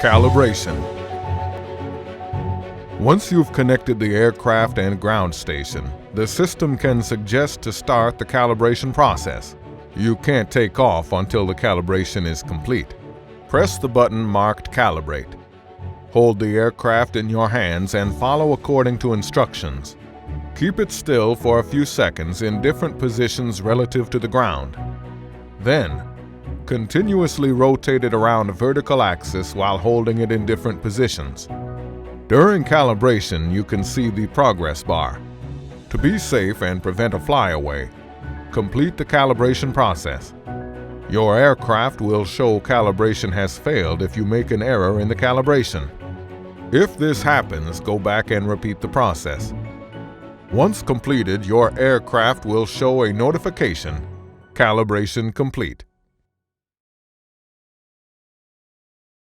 Calibration. Once you've connected the aircraft and ground station, the system can suggest to start the calibration process. You can't take off until the calibration is complete. Press the button marked Calibrate. Hold the aircraft in your hands and follow according to instructions. Keep it still for a few seconds in different positions relative to the ground. Then, continuously rotate it around a vertical axis while holding it in different positions. During calibration, you can see the progress bar. To be safe and prevent a flyaway, complete the calibration process. Your aircraft will show calibration has failed if you make an error in the calibration. If this happens, go back and repeat the process. Once completed, your aircraft will show a notification, "Calibration complete."